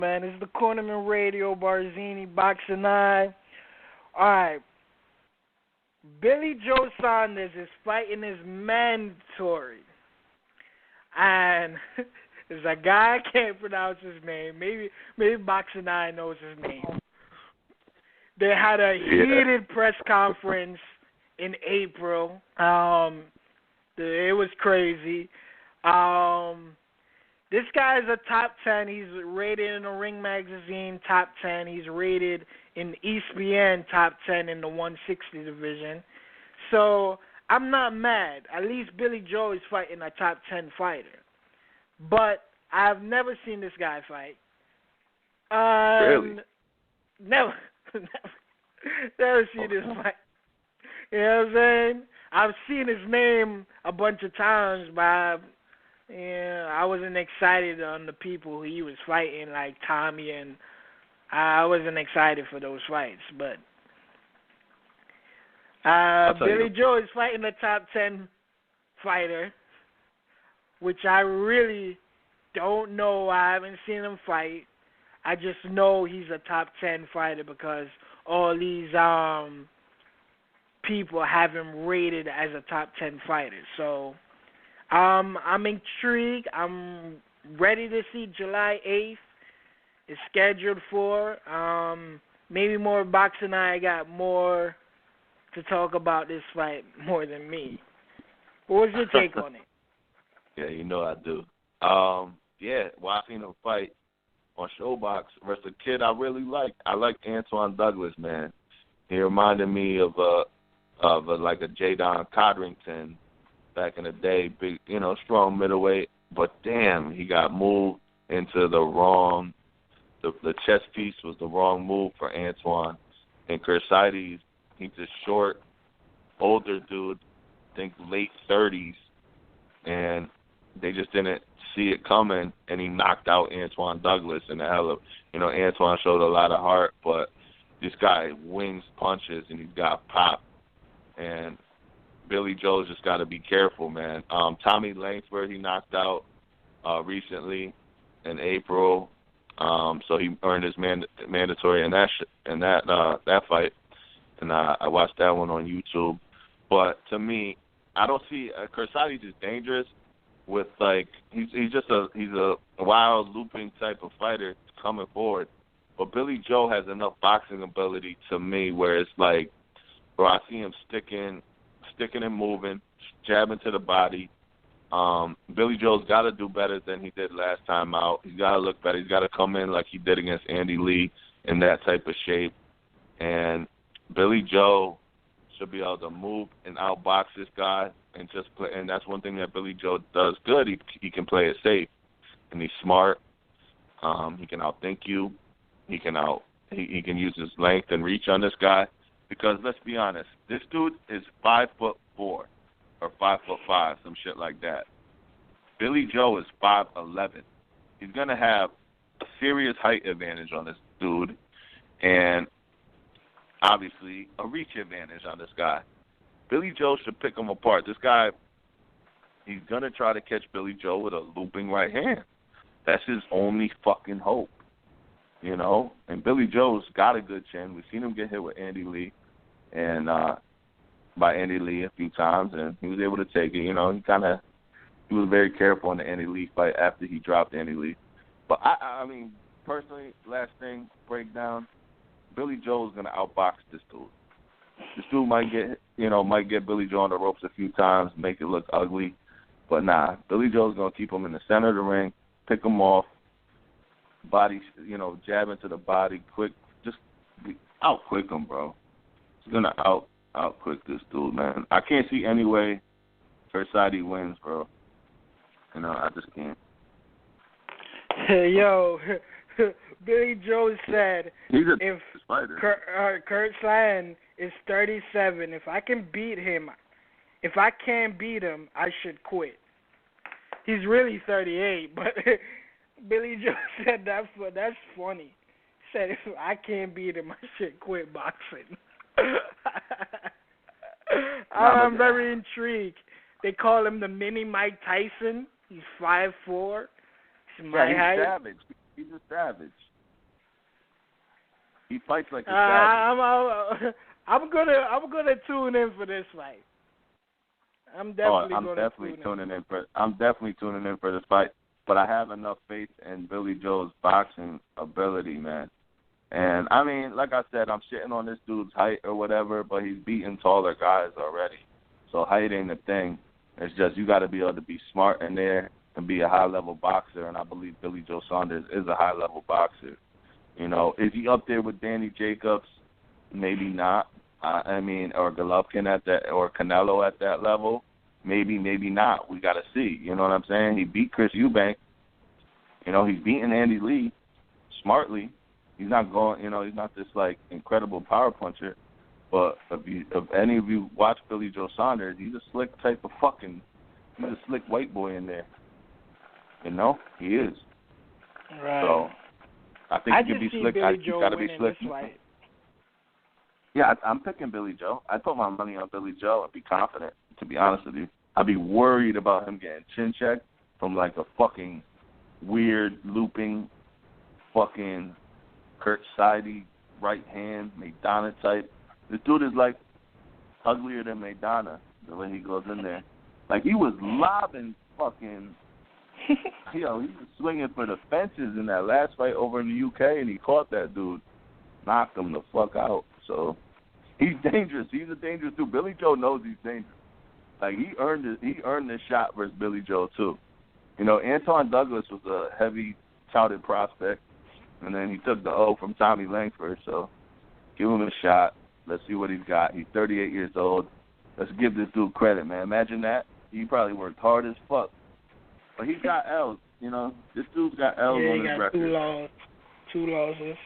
man. It's the Cornerman Radio, Barzini, Boxingeye. All right. Billy Joe Saunders is fighting his mandatory. And there's a guy I can't pronounce his name. Maybe Boxingeye knows his name. They had a heated press conference in April. It was crazy. This guy is a top 10. He's rated in the Ring Magazine top 10. He's rated in ESPN top 10 in the 160 division. So I'm not mad. At least Billy Joe is fighting a top 10 fighter. But I've never seen this guy fight. Really? Never seen this fight. You know what I'm saying? I've seen his name a bunch of times, but I wasn't excited on the people he was fighting, like Tommy, and I wasn't excited for those fights. But Billy Joe is fighting a top 10 fighter, which I really don't know. I haven't seen him fight. I just know he's a top 10 fighter because all these people have him rated as a top 10 fighter. So I'm intrigued. I'm ready to see July 8th. It's scheduled for. Maybe more boxing. I got more to talk about this fight more than me. What was your take on it? Yeah, you know I do. Well, I seen him fight on Showbox versus a kid I really like. I like Antoine Douglas, man. He reminded me of like a Jadon Codrington back in the day, big, strong middleweight. But damn, he got moved into the wrong. The chest piece was the wrong move for Antoine. And Khurtsidze, he's a short, older dude, I think late 30s, and they just didn't see it coming, and he knocked out Antoine Douglas in the hell of, Antoine showed a lot of heart, but this guy wings punches and he's got pop, and Billy Joe's just got to be careful, man. Tommy Langsford he knocked out recently in April, so he earned his mandatory in that fight, and I watched that one on YouTube. But to me, I don't see Khurtsidze is dangerous. With he's a wild looping type of fighter coming forward, but Billy Joe has enough boxing ability to me where it's like, bro, I see him sticking and moving, jabbing to the body. Billy Joe's got to do better than he did last time out. He's got to look better. He's got to come in like he did against Andy Lee in that type of shape, and Billy Joe should be able to move and outbox this guy and just play. And that's one thing that Billy Joe does good. He can play it safe, and he's smart. He can outthink you. He can use his length and reach on this guy. Because let's be honest, this dude is 5'4" or 5'5", some shit like that. Billy Joe is 5'11". He's gonna have a serious height advantage on this dude, and obviously a reach advantage on this guy. Billy Joe should pick him apart. This guy, he's going to try to catch Billy Joe with a looping right hand. That's his only fucking hope, And Billy Joe's got a good chin. We've seen him get hit with Andy Lee and by Andy Lee a few times, and he was able to take it. He was very careful in the Andy Lee fight after he dropped Andy Lee. But, I mean, personally, last thing, breakdown, Billy Joe is going to outbox this dude. This dude might get Billy Joe on the ropes a few times, make it look ugly. But nah, Billy Joe's going to keep him in the center of the ring, pick him off, body, jab into the body, quick, just out-quick him, bro. He's going to out-quick this dude, man. I can't see any way Khurtsidze wins, bro. I just can't. Yo, Billy Joe said if Kurt Slan is 37, if I can't beat him, I should quit. He's really 38, but Billy Joe said that's funny. He said if I can't beat him, I should quit boxing. I'm very intrigued. They call him the mini Mike Tyson. He's 5'4". He's my height. Savage. He's a savage. He fights like a savage. I'm gonna tune in for this fight. I'm definitely tuning in for this fight. But I have enough faith in Billy Joe's boxing ability, man. And I mean, like I said, I'm shitting on this dude's height or whatever, but he's beaten taller guys already. So height ain't a thing. It's just you got to be able to be smart in there and be a high-level boxer, and I believe Billy Joe Saunders is a high-level boxer. You know, is he up there with Danny Jacobs? Maybe not. I mean, or Golovkin or Canelo at that level? Maybe, maybe not. We got to see. You know what I'm saying? He beat Chris Eubank. You know, he's beaten Andy Lee smartly. He's not going, he's not this, like, incredible power puncher. But if any of you watch Billy Joe Saunders, he's a slick type of he's a slick white boy in there. You know? He is. Right. So, I think he could be slick. Billy Joe got to be slick. This fight. Yeah, I'm picking Billy Joe. I put my money on Billy Joe and be confident, to be honest with you. I'd be worried about him getting chin checked from, like, a fucking weird, looping, fucking Khurtsidze right hand, Maidana type. This dude is, like, uglier than Maidana, the way he goes in there. Like, he was lobbing fucking, he was swinging for the fences in that last fight over in the UK, and he caught that dude. Knocked him the fuck out. So, he's dangerous. He's a dangerous dude. Billy Joe knows he's dangerous. Like, he earned this shot versus Billy Joe, too. You know, Anton Douglas was a heavy touted prospect, and then he took the O from Tommy Langford, so give him a shot. Let's see what he's got. He's 38 years old. Let's give this dude credit, man. Imagine that. He probably worked hard as fuck. But he's got L's, This dude's got L's on his record. Two losses.